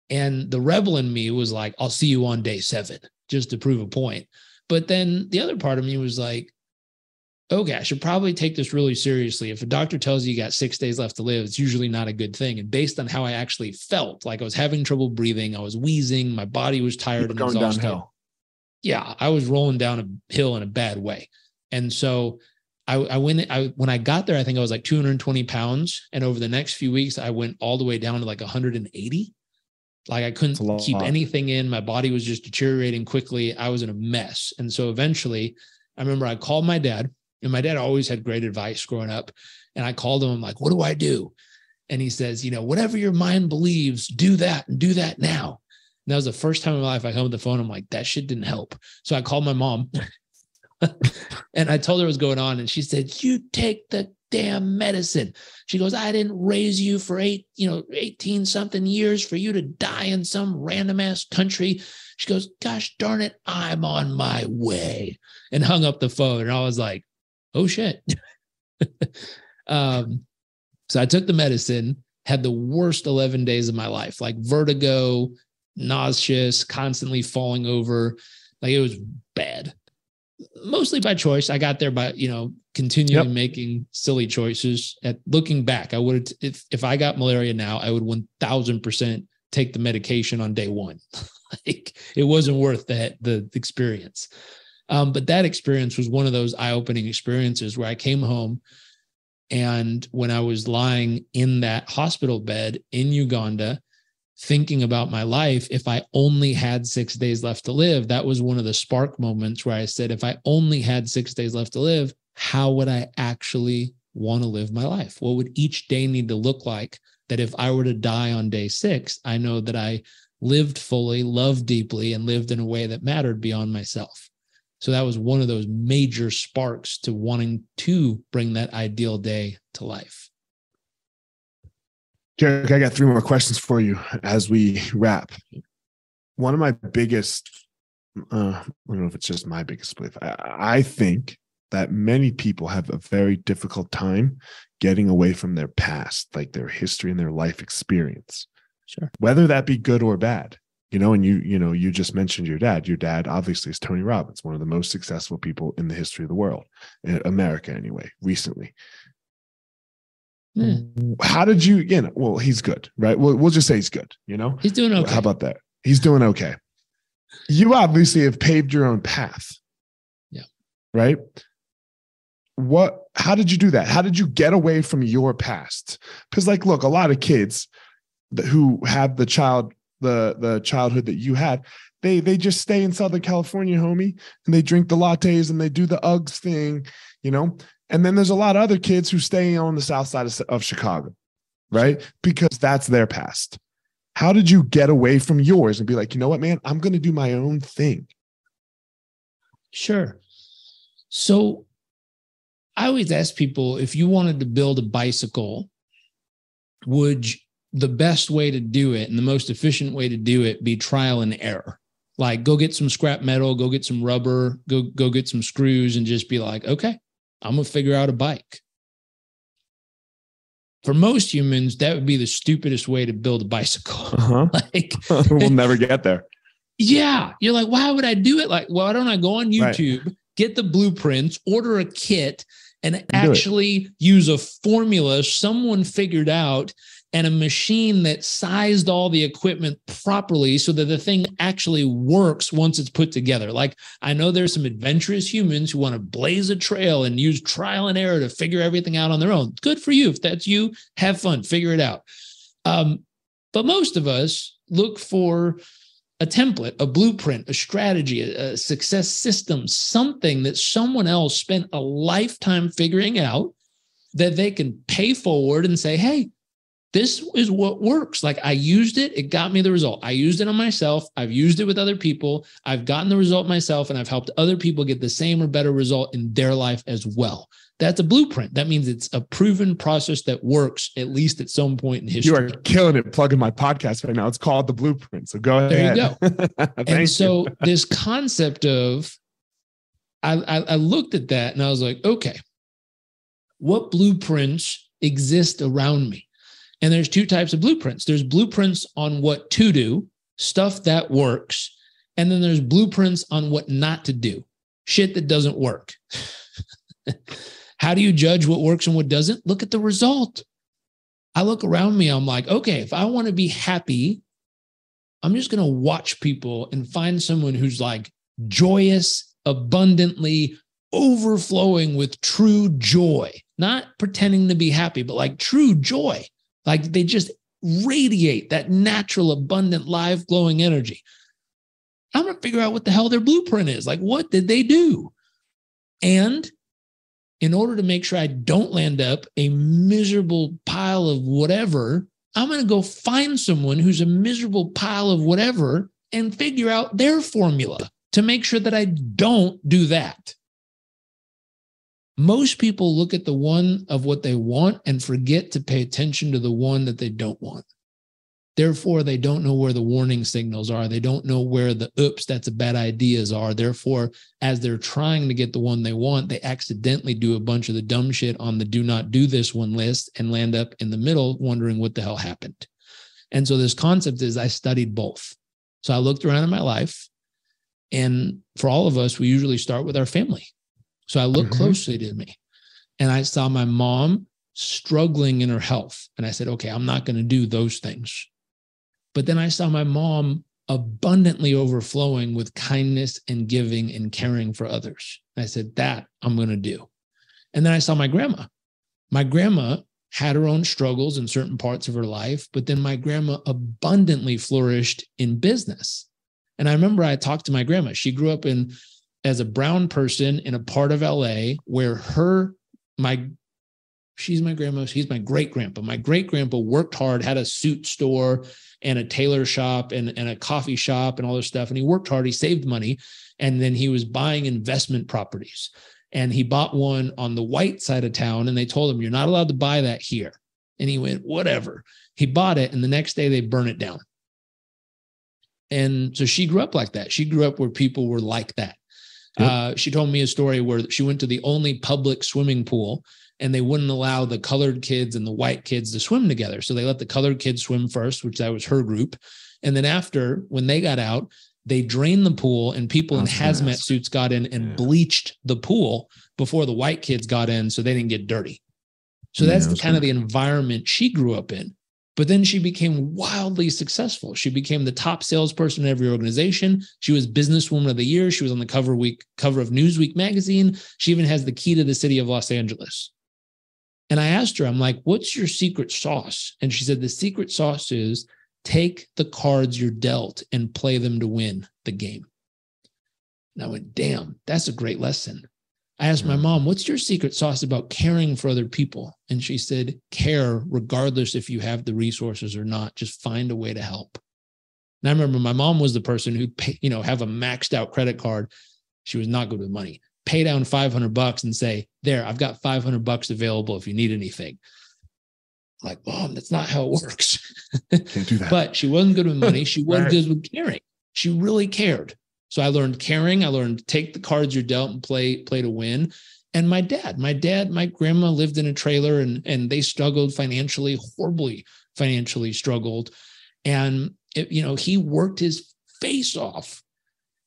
And the rebel in me was like, I'll see you on day 7, just to prove a point. But then the other part of me was like, okay, I should probably take this really seriously. If a doctor tells you got 6 days left to live, it's usually not a good thing. And based on how I actually felt, like I was having trouble breathing, I was wheezing, my body was tired and exhausted. Downhill. Yeah, I was rolling down a hill in a bad way. And so when I got there, I think I was like 220 pounds. And over the next few weeks, I went all the way down to like 180. Like I couldn't keep anything in. My body was just deteriorating quickly. I was in a mess. And so eventually I remember I called my dad, and my dad always had great advice growing up. And I called him. I'm like, what do I do? And he says, whatever your mind believes, do that and do that now. And that was the first time in my life I hung up the phone. I'm like, that shit didn't help. So I called my mom and I told her what was going on. And she said, you take the damn medicine. She goes, I didn't raise you for 18 something years for you to die in some random ass country. She goes, gosh darn it, I'm on my way, and hung up the phone. And I was like, oh shit. So I took the medicine, had the worst 11 days of my life, like vertigo, nauseous, constantly falling over. Like it was bad. Mostly by choice. I got there by, continually making silly choices. Looking back, I would have, if I got malaria now, I would 1000% take the medication on day one. Like it wasn't worth the experience. But that experience was one of those eye-opening experiences where I came home, and when I was lying in that hospital bed in Uganda, thinking about my life, if I only had 6 days left to live, that was one of the spark moments where I said, if I only had 6 days left to live, how would I actually want to live my life? What would each day need to look like that if I were to die on day 6, I know that I lived fully, loved deeply, and lived in a way that mattered beyond myself. So that was one of those major sparks to wanting to bring that ideal day to life. Jairek, I got 3 more questions for you as we wrap. One of my biggest, I don't know if it's just my biggest belief. I think that many people have a very difficult time getting away from their past, like their history and their life experience. Sure. Whether that be good or bad. And you just mentioned your dad. Your dad obviously is Tony Robbins, one of the most successful people in the history of the world, in America anyway, recently. How did you, well, he's good, right? We'll just say he's good, He's doing okay. How about that? He's doing okay. You obviously have paved your own path. Yeah. Right? How did you do that? How did you get away from your past? Because look, a lot of kids who have the childhood that you had, they just stay in Southern California, homie, and they drink the lattes and they do the Uggs thing, And then there's a lot of other kids who stay on the south side of Chicago, right? Because that's their past. How did you get away from yours and be like, you know what, man, I'm going to do my own thing? Sure. So I always ask people, if you wanted to build a bicycle, the best way to do it and the most efficient way to do it be trial and error? Like go get some scrap metal, go get some rubber, go get some screws, and just be like, okay, I'm going to figure out a bike. For most humans, that would be the stupidest way to build a bicycle. We'll never get there. Yeah. You're like, why would I do it? Like, why don't I go on YouTube, get the blueprints, order a kit, and actually use a formula someone figured out and a machine that sized all the equipment properly so that the thing actually works once it's put together. Like, I know there's some adventurous humans who want to blaze a trail and use trial and error to figure everything out on their own. Good for you. If that's you, have fun, figure it out. But most of us look for a template, a blueprint, a strategy, a success system, something that someone else spent a lifetime figuring out that they can pay forward and say, hey, this is what works. Like, I used it. It got me the result. I used it on myself. I've used it with other people. I've gotten the result myself, and I've helped other people get the same or better result in their life as well. That's a blueprint. That means it's a proven process that works, at least at some point in history. You are killing it plugging my podcast right now. It's called The Blueprint. So go ahead. There you go. And so this concept of, I looked at that and I was like, okay, what blueprints exist around me? And there's 2 types of blueprints. There's blueprints on what to do, stuff that works. And then there's blueprints on what not to do, shit that doesn't work. How do you judge what works and what doesn't? Look at the result. I look around me. I'm like, okay, if I want to be happy, I'm just going to watch people and find someone who's like joyous, abundantly overflowing with true joy, not pretending to be happy, but like true joy. Like they just radiate that natural, abundant, live, glowing energy. I'm going to figure out what the hell their blueprint is. Like, what did they do? And in order to make sure I don't land up a miserable pile of whatever, I'm going to go find someone who's a miserable pile of whatever and figure out their formula to make sure that I don't do that. Most people look at the one of what they want and forget to pay attention to the one that they don't want. Therefore, they don't know where the warning signals are. They don't know where the oops, that's a bad ideas are. Therefore, as they're trying to get the one they want, they accidentally do a bunch of the dumb shit on the do not do this one list and land up in the middle wondering what the hell happened. And so this concept is I studied both. So I looked around in my life, and for all of us, we usually start with our family. So I looked closely to me, and I saw my mom struggling in her health. And I said, okay, I'm not going to do those things. But then I saw my mom abundantly overflowing with kindness and giving and caring for others. And I said, that I'm going to do. And then I saw my grandma. My grandma had her own struggles in certain parts of her life, but then my grandma abundantly flourished in business. And I remember I talked to my grandma. She grew up as a brown person in a part of LA where she's my grandma, he's my great-grandpa. My great-grandpa worked hard, had a suit store and a tailor shop and a coffee shop and all this stuff. And he worked hard, he saved money, and then he was buying investment properties. And he bought one on the white side of town, and they told him, you're not allowed to buy that here. And he went, whatever. He bought it, and the next day they burn it down. And so she grew up like that. She grew up where people were like that. Yep. She told me a story where she went to the only public swimming pool, and they wouldn't allow the colored kids and the white kids to swim together. So they let the colored kids swim first, which that was her group. And then after, when they got out, they drained the pool, and people in hazmat suits got in and bleached the pool before the white kids got in so they didn't get dirty. So that's the kind of the environment she grew up in. But then she became wildly successful. She became the top salesperson in every organization. She was Businesswoman of the Year. She was on the cover of Newsweek magazine. She even has the key to the city of Los Angeles. And I asked her, I'm like, what's your secret sauce? And she said, the secret sauce is take the cards you're dealt and play them to win the game. And I went, damn, that's a great lesson. I asked my mom, what's your secret sauce about caring for other people? And she said, care regardless if you have the resources or not, just find a way to help. And I remember my mom was the person who'd pay, have a maxed out credit card. She was not good with money. Pay down $500 and say, there, I've got $500 available if you need anything. I'm like, Mom, that's not how it works. Can't do that. But she wasn't good with money. She was good with caring. She really cared. So I learned caring. I learned take the cards you're dealt and play to win. And my grandma lived in a trailer, and they struggled financially, horribly financially struggled. And he worked his face off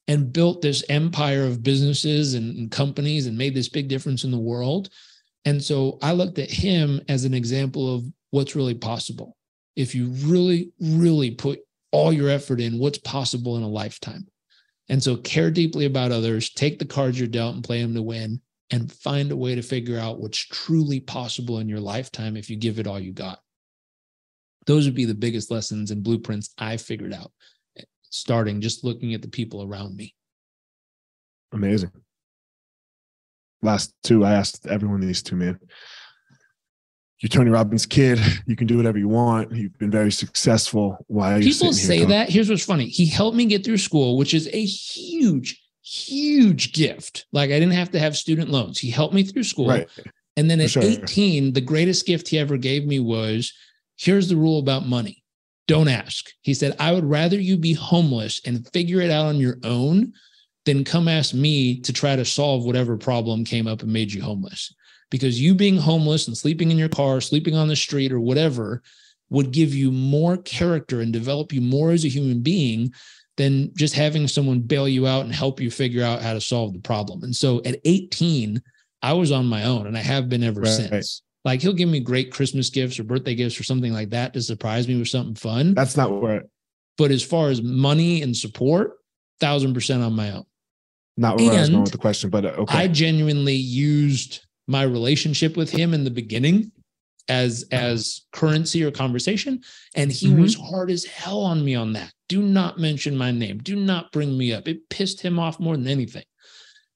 and built this empire of businesses and companies and made this big difference in the world. And so I looked at him as an example of what's really possible. If you really, really put all your effort in, what's possible in a lifetime. And so care deeply about others, take the cards you're dealt and play them to win, and find a way to figure out what's truly possible in your lifetime if you give it all you got. Those would be the biggest lessons and blueprints I figured out, starting just looking at the people around me. Amazing. Last two, I asked everyone these two, man. You're Tony Robbins' kid. You can do whatever you want. You've been very successful. Why are you People say that? Here's what's funny. He helped me get through school, which is a huge, huge gift. Like, I didn't have to have student loans. He helped me through school. Right. And then at 18, the greatest gift he ever gave me was, here's the rule about money. Don't ask. He said, I would rather you be homeless and figure it out on your own than come ask me to try to solve whatever problem came up and made you homeless. Because you being homeless and sleeping in your car, sleeping on the street or whatever would give you more character and develop you more as a human being than just having someone bail you out and help you figure out how to solve the problem. And so at 18, I was on my own, and I have been ever since. Like, he'll give me great Christmas gifts or birthday gifts or something like that to surprise me with something fun. That's not where. But as far as money and support, 1,000% on my own. Not where I was going with the question, but okay. I genuinely used my relationship with him in the beginning as currency or conversation. And he was hard as hell on me on that. Do not mention my name. Do not bring me up. It pissed him off more than anything.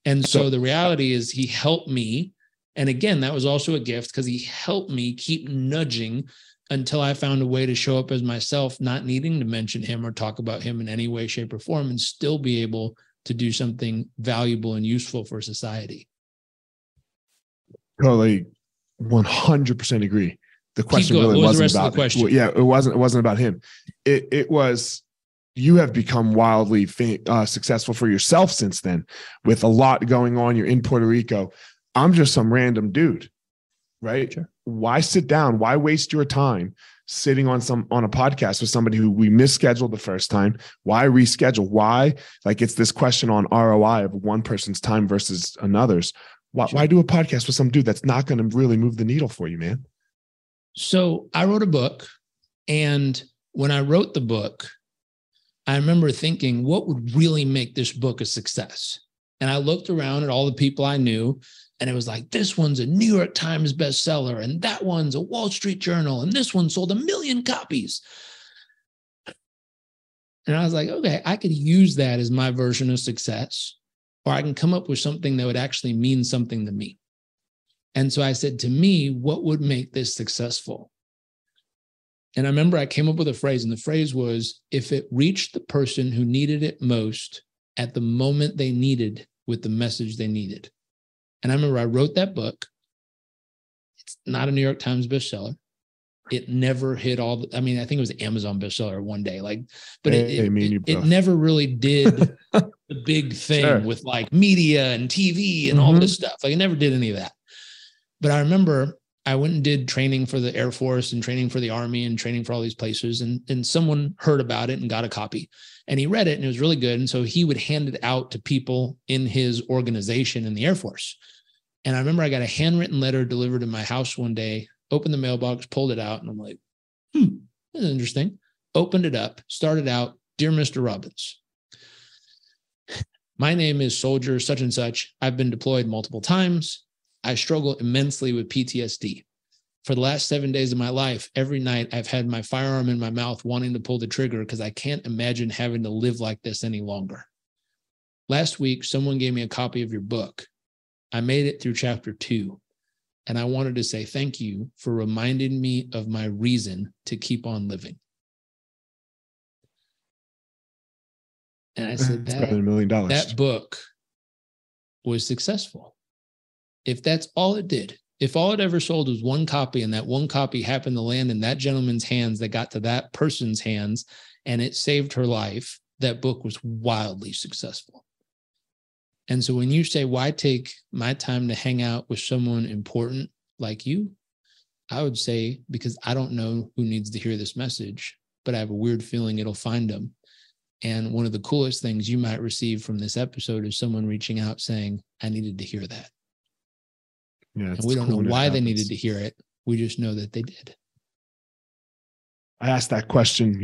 And so the reality is he helped me. And again, that was also a gift because he helped me keep nudging until I found a way to show up as myself, not needing to mention him or talk about him in any way, shape, or form, and still be able to do something valuable and useful for society. Totally 100% agree. The question Keep going. really What was the wasn't rest of about the question? Well, yeah, it wasn't about him. It was, you have become wildly successful for yourself since then, with a lot going on. You're in Puerto Rico. I'm just some random dude, right? Sure. Why sit down? Why waste your time sitting on a podcast with somebody who we misscheduled the first time? Why reschedule? Why? Like, it's this question on ROI of one person's time versus another's. Why do a podcast with some dude that's not going to really move the needle for you, man? So I wrote a book, and when I wrote the book, I remember thinking, what would really make this book a success? And I looked around at all the people I knew, and it was like, this one's a New York Times bestseller, and that one's a Wall Street Journal, and this one sold 1 million copies. And I was like, okay, I could use that as my version of success, or I can come up with something that would actually mean something to me. And so I said, to me, what would make this successful? And I remember I came up with a phrase, and the phrase was, if it reached the person who needed it most at the moment they needed with the message they needed. And I remember I wrote that book. It's not a New York Times bestseller. It never hit all the, I mean, I think it was an Amazon bestseller one day, like, but it never really did the big thing with like media and TV and all this stuff. Like, it never did any of that. But I remember I went and did training for the Air Force and training for the Army and training for all these places. And someone heard about it and got a copy, and he read it, and it was really good. And so he would hand it out to people in his organization in the Air Force. And I remember I got a handwritten letter delivered to my house one day, opened the mailbox, pulled it out, and I'm like, this is interesting. Opened it up, started out, "Dear Mr. Robbins, my name is Soldier such and such. I've been deployed multiple times. I struggle immensely with PTSD. For the last 7 days of my life, every night I've had my firearm in my mouth wanting to pull the trigger because I can't imagine having to live like this any longer. Last week, someone gave me a copy of your book. I made it through chapter 2, and I wanted to say thank you for reminding me of my reason to keep on living." And I said, better than $1 million. That book was successful. If that's all it did, if all it ever sold was one copy, and that one copy happened to land in that gentleman's hands that got to that person's hands, and it saved her life, that book was wildly successful. And so when you say, why take my time to hang out with someone important like you? I would say, because I don't know who needs to hear this message, but I have a weird feeling it'll find them. And one of the coolest things you might receive from this episode is someone reaching out saying, I needed to hear that. Yeah, and we don't know why they needed to hear it. We just know that they did. I asked that question,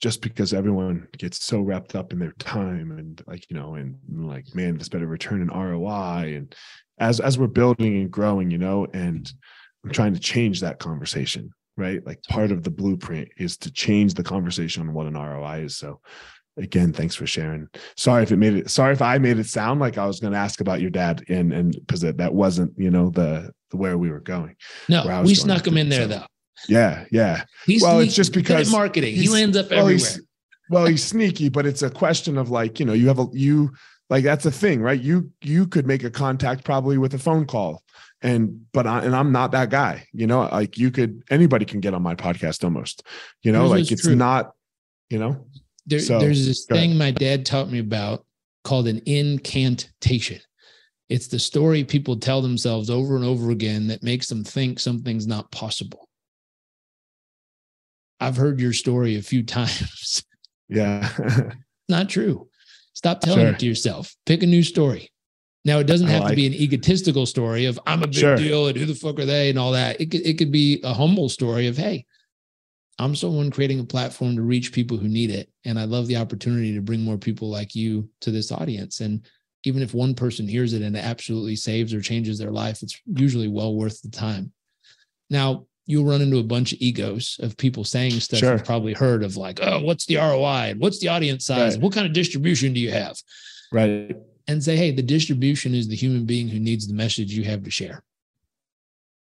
just because everyone gets so wrapped up in their time and and like, man, this better return an ROI. And as we're building and growing, and I'm trying to change that conversation, right? Like, part of the blueprint is to change the conversation on what an ROI is. So again, thanks for sharing. Sorry if I made it sound like I was going to ask about your dad, and because that wasn't, the where we were going. No, we snuck him in there though. Yeah. It's just because good at marketing. He lands up everywhere. He's sneaky, but it's a question of like, that's a thing, right? You could make a contact probably with a phone call. But I'm not that guy, like anybody can get on my podcast almost, like it's true. Not, there's this thing my dad taught me about called an incantation. It's the story people tell themselves over and over again that makes them think something's not possible. I've heard your story a few times. Yeah. Not true. Stop telling it to yourself. Pick a new story. Now, it doesn't have to be an egotistical story of I'm a big deal and who the fuck are they and all that. It could be a humble story of, hey, I'm someone creating a platform to reach people who need it. And I love the opportunity to bring more people like you to this audience. And even if one person hears it and it absolutely saves or changes their life, it's usually well worth the time. Now, you'll run into a bunch of egos of people saying stuff you've probably heard of, like, oh, what's the ROI? What's the audience size? What kind of distribution do you have? Right. And say, hey, the distribution is the human being who needs the message you have to share.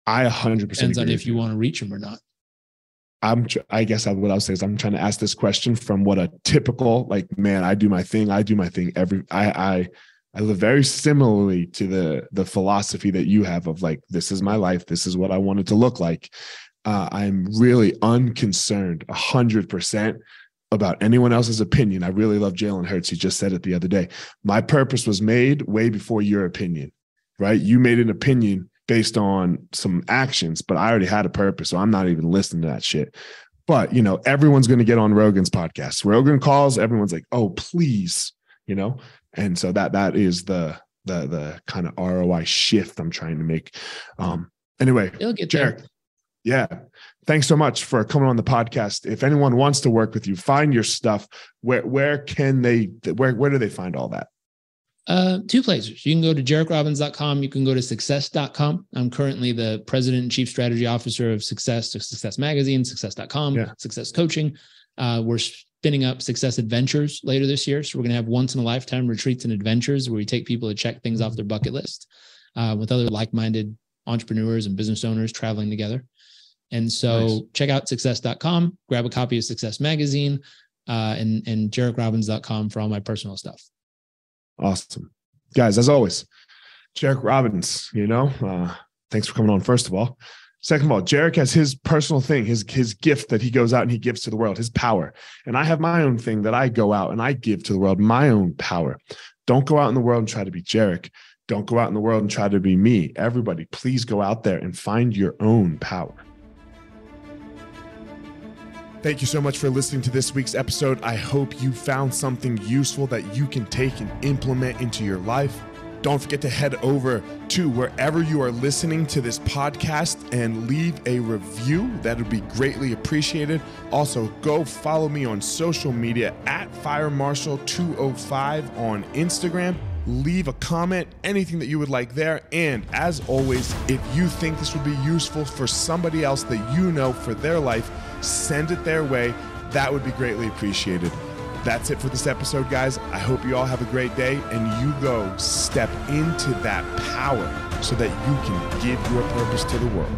I 100% depends on if you want to reach them or not. I guess what I'll say is I'm trying to ask this question from what a typical, like, man, I do my thing. I live very similarly to the philosophy that you have of like, this is my life. This is what I want it to look like. I'm really unconcerned 100% about anyone else's opinion. I really love Jalen Hurts. He just said it the other day. My purpose was made way before your opinion, right? You made an opinion based on some actions, but I already had a purpose. So I'm not even listening to that shit. But, you know, everyone's going to get on Rogan's podcast. Rogan calls, everyone's like, oh, please, you know? And so that is the kind of ROI shift I'm trying to make. Anyway, it'll get Jairek, there. yeah. Thanks so much for coming on the podcast. If anyone wants to work with you, find your stuff. Where do they find all that? Two places. You can go to JarekRobbins.com. You can go to success.com. I'm currently the president and chief strategy officer of Success Magazine, success.com, Success Coaching. We're spinning up Success Adventures later this year. So we're going to have once in a lifetime retreats and adventures where we take people to check things off their bucket list with other like-minded entrepreneurs and business owners traveling together. And so check out success.com, grab a copy of Success Magazine, and JarekRobbins.com for all my personal stuff. Awesome. Guys, as always, Jairek Robbins, thanks for coming on, first of all. Second of all, Jairek has his personal thing, his gift that he goes out and he gives to the world, his power. And I have my own thing that I go out and I give to the world, my own power. Don't go out in the world and try to be Jairek. Don't go out in the world and try to be me. Everybody, please go out there and find your own power. Thank you so much for listening to this week's episode. I hope you found something useful that you can take and implement into your life. Don't forget to head over to wherever you are listening to this podcast and leave a review. That would be greatly appreciated. Also, go follow me on social media at FireMarshal205 on Instagram. Leave a comment, anything that you would like there. And as always, if you think this would be useful for somebody else that you know for their life, send it their way. That would be greatly appreciated. That's it for this episode, guys. I hope you all have a great day and you go step into that power so that you can give your purpose to the world.